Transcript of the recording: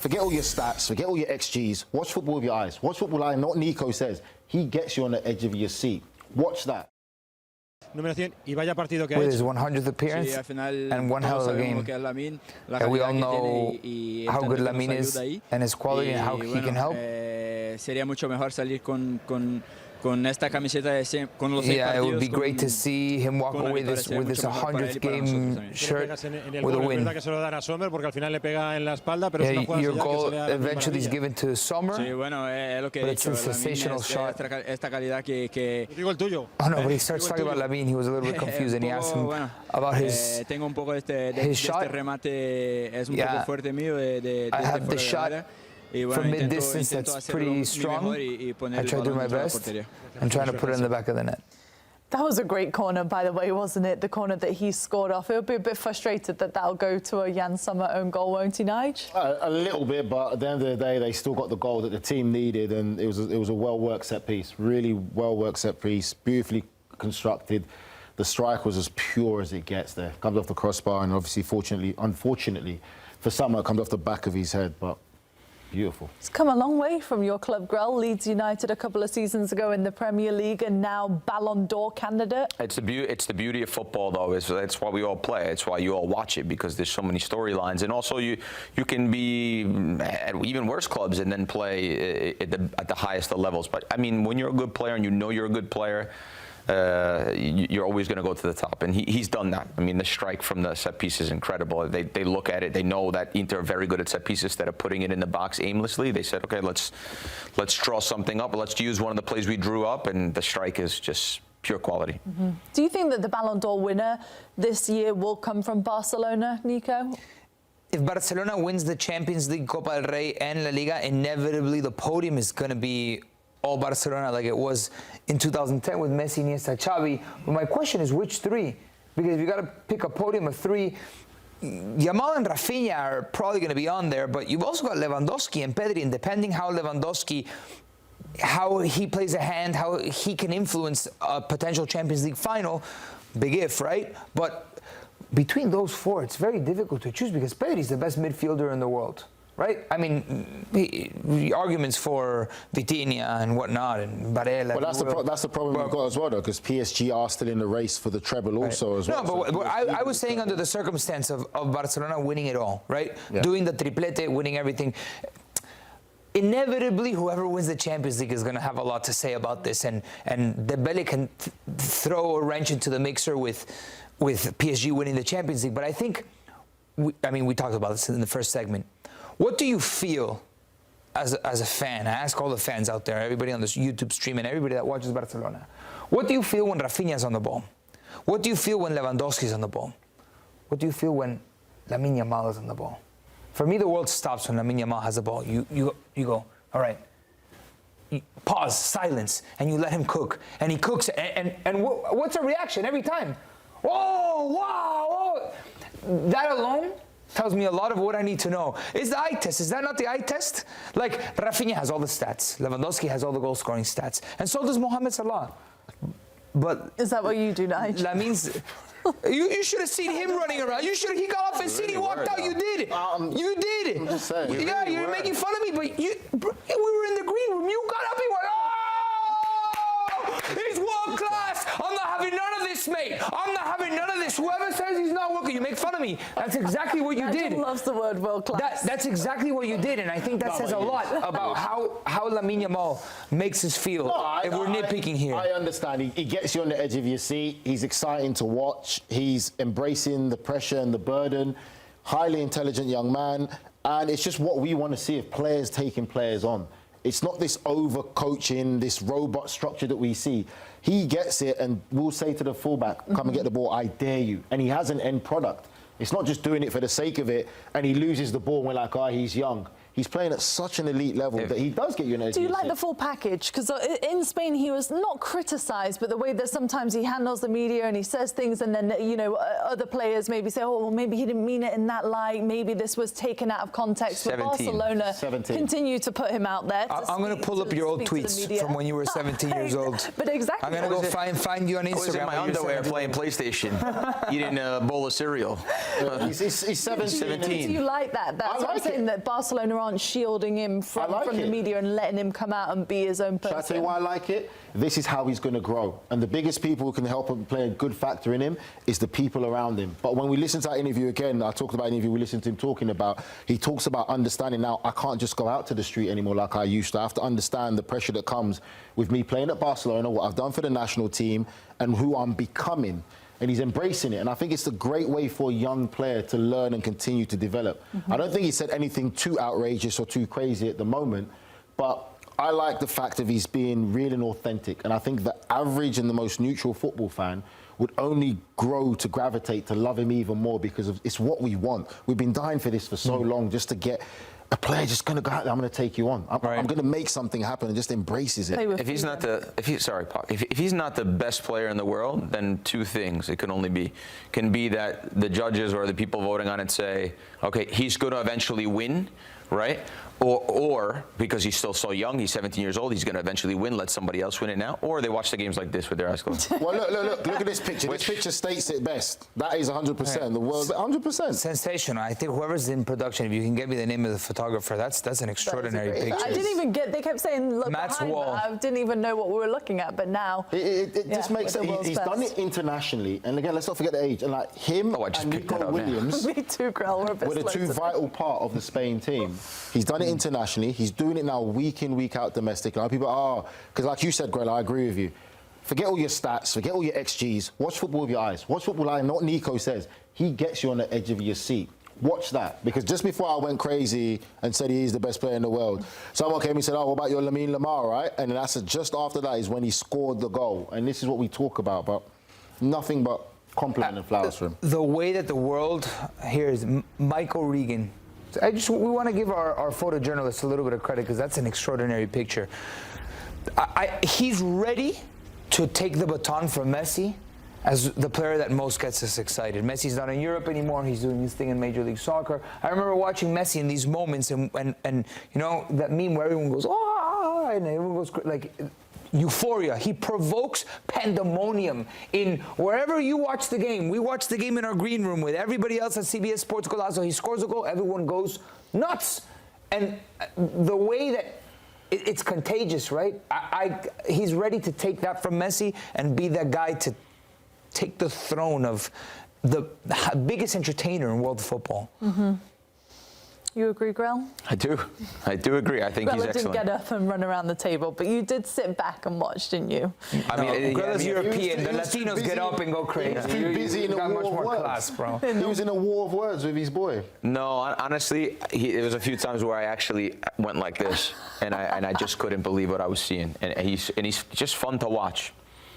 Forget all your stats, forget all your XGs. Watch football with your eyes. Watch football like not Nico says. He gets you on the edge of your seat. Watch that. Número 100 y vaya partido que ha With his hecho. 100th appearance and one hell of a game. And we all know how good Lamine is and his quality and how he can help. Sería mucho mejor salir con esta camiseta de con los 6 partidos. Yeah, it would be great to see him walk away with this 100th game shirt with a win. Que se lo dan a Sommer porque al final le pega en la espalda, pero es una jugada your que goal se le da eventually is given to Sommer. Sí, bueno, es lo que he But it's dicho. a sensational shot. Esta calidad que Digo el tuyo. Oh no, but he starts talking about Lamine. He was a little bit confused and he asked him about his tengo un poco de shot. este remate es un poco fuerte mío de I have the shot from mid-distance that's pretty strong. I try to do my best. I'm trying to put it in the back of the net. That was a great corner, by the way, wasn't it? The corner that he scored off. He'll be a bit frustrated that that'll go to a Jan Sommer own goal, won't he, Nige? A little bit, but at the end of the day, they still got the goal that the team needed, and it was a well-worked set piece. Really well-worked set piece, beautifully constructed. The strike was as pure as it gets there. Comes off the crossbar, and obviously, unfortunately, for Sommer, it comes off the back of his head, but beautiful. It's come a long way from your club, Grell. Leeds United a couple of seasons ago in the Premier League and now Ballon d'Or candidate. It's the beauty of football, though. It's why we all play. It's why you all watch it, because there's so many storylines. And also you can be at even worse clubs and then play at the highest of levels. But, I mean, when you're a good player and you know you're a good player, you're always going to go to the top, and he's done that. I mean, the strike from the set piece is incredible. They look at it, they know that Inter are very good at set pieces. Instead of putting it in the box aimlessly, they said, okay, let's draw something up. Let's use one of the plays we drew up, and the strike is just pure quality. Mm-hmm. Do you think that the Ballon d'Or winner this year will come from Barcelona, Nico? If Barcelona wins the Champions League, Copa del Rey, and La Liga, inevitably the podium is going to be all Barcelona like it was in 2010 with Messi, Iniesta, Xavi. But my question is, which three? Because if you got to pick a podium of three, Yamal and Raphinha are probably going to be on there, but you've also got Lewandowski and Pedri, and depending how he plays a hand, how he can influence a potential Champions League final, big if, right? But between those four, it's very difficult to choose because Pedri's the best midfielder in the world. Right? I mean, arguments for Vitinha and whatnot, and Barella. Well, that's the problem we've got as well, though, because PSG are still in the race for the treble also as well. No, but I was saying under the circumstance of Barcelona winning it all, right? Yeah. Doing the triplete, winning everything. Inevitably, whoever wins the Champions League is going to have a lot to say about this, and Dembele can throw a wrench into the mixer with PSG winning the Champions League. But I think, we talked about this in the first segment. What do you feel as a fan? I ask all the fans out there, everybody on this YouTube stream and everybody that watches Barcelona. What do you feel when Raphinha's on the ball? What do you feel when Lewandowski's on the ball? What do you feel when Lamine Yamal is on the ball? For me, the world stops when Lamine Yamal has the ball. You go, all right. Pause, silence, and you let him cook. And he cooks, and what's a reaction every time? Oh, wow, oh. That alone tells me a lot of what I need to know. Is the eye test, is that not the eye test? Like, Raphinha has all the stats. Lewandowski has all the goal-scoring stats. And so does Mohamed Salah. But is that what you do, Nigel? That means you should have seen him running around. He got off and seen he walked out. You did. You did. I'm just saying. Yeah, you're making fun of me, but we were in the green room. You got up and went, oh! He's world class. I'm not having none of this, mate. I'm not having none of this. Whoever says he's not working, you make fun of me. That's exactly what you did. Loves the word world class. That's exactly what you did, and I think that says a lot about how Lamine Yamal makes us feel. If we're nitpicking here. I understand. He gets you on the edge of your seat. He's exciting to watch. He's embracing the pressure and the burden. Highly intelligent young man, and it's just what we want to see of players taking players on. It's not this over-coaching, this robot structure that we see. He gets it and will say to the fullback, come and get the ball, I dare you. And he has an end product. It's not just doing it for the sake of it, and he loses the ball and we're like, he's young. He's playing at such an elite level that he does get you an edge. Do you like the full package? Because in Spain he was not criticised, but the way that sometimes he handles the media and he says things, and then other players maybe say, oh, well, maybe he didn't mean it in that light. Maybe this was taken out of context. But Barcelona continue to put him out there. I'm going to pull up your old tweets from when you were 17 years old. But exactly. I'm going to go find you on Instagram. I was in my underwear playing PlayStation, eating a bowl of cereal. He's 17. Do you like that? That's what I'm saying, that Barcelona aren't shielding him from the media and letting him come out and be his own person. Shall I tell you why I like it? This is how he's going to grow. And the biggest people who can help him play a good factor in him is the people around him. But when we listen to that interview again, I talked about an interview we listened to him talking about, he talks about understanding now, I can't just go out to the street anymore like I used to. I have to understand the pressure that comes with me playing at Barcelona, what I've done for the national team, and who I'm becoming. And he's embracing it. And I think it's a great way for a young player to learn and continue to develop. I don't think he said anything too outrageous or too crazy at the moment, but I like the fact of he's being real and authentic. And I think the average and the most neutral football fan would only grow to gravitate to love him even more because it's what we want. We've been dying for this for so long, just to get a player just going to go out there, I'm going to take you on. I'm going to make something happen, and just embraces it. If he's not if he's not the best player in the world, then two things it can be that the judges or the people voting on it say, okay, he's going to eventually win, right? Or because he's still so young, he's 17 years old, he's going to eventually win, let somebody else win it now. Or they watch the games like this with their eyes closed. Well, look at this picture. This picture states it best. That is 100%. Right. The world's 100%. Sensational. I think whoever's in production, if you can get me the name of the photographer, that's an extraordinary picture. I didn't even get, they kept saying, look Matt's behind wall. that. I didn't even know what we were looking at, but now. It just makes sense. He's done it internationally. And again, let's not forget the age. And like him and Nico Williams. Me too, Grell. Were the two vital part of the Spain team. He's done it internationally. He's doing it now week in, week out domestic. And people because like you said, Grella, I agree with you. Forget all your stats, forget all your XGs. Watch football with your eyes. Watch football like what Nico says. He gets you on the edge of your seat. Watch that. Because just before I went crazy and said he's the best player in the world, someone came and said, oh, what about your Lamine Yamal, right? And then just after that is when he scored the goal. And this is what we talk about, but nothing but compliment and flowers for him. The way that the world here is Michael Regan. We want to give our photojournalist a little bit of credit because that's an extraordinary picture. He's ready to take the baton from Messi as the player that most gets us excited. Messi's not in Europe anymore. He's doing his thing in Major League Soccer. I remember watching Messi in these moments and you know, that meme where everyone goes, oh, and everyone goes like, euphoria. He provokes pandemonium in wherever you watch the game. We watch the game in our green room with everybody else at CBS Sports Golazo. He scores a goal, everyone goes nuts. And the way that it's contagious, right? He's ready to take that from Messi and be that guy to take the throne of the biggest entertainer in world football. Mm-hmm. You agree, Grell? I do agree. I think he's excellent. Grella didn't get up and run around the table, but you did sit back and watch, didn't you? I mean, Grella's European. The Latinos get up and go crazy. He was too busy in a war of words. Class, bro. He was in a war of words with his boy. No, honestly, there was a few times where I actually went like this, and I just couldn't believe what I was seeing. And he's just fun to watch.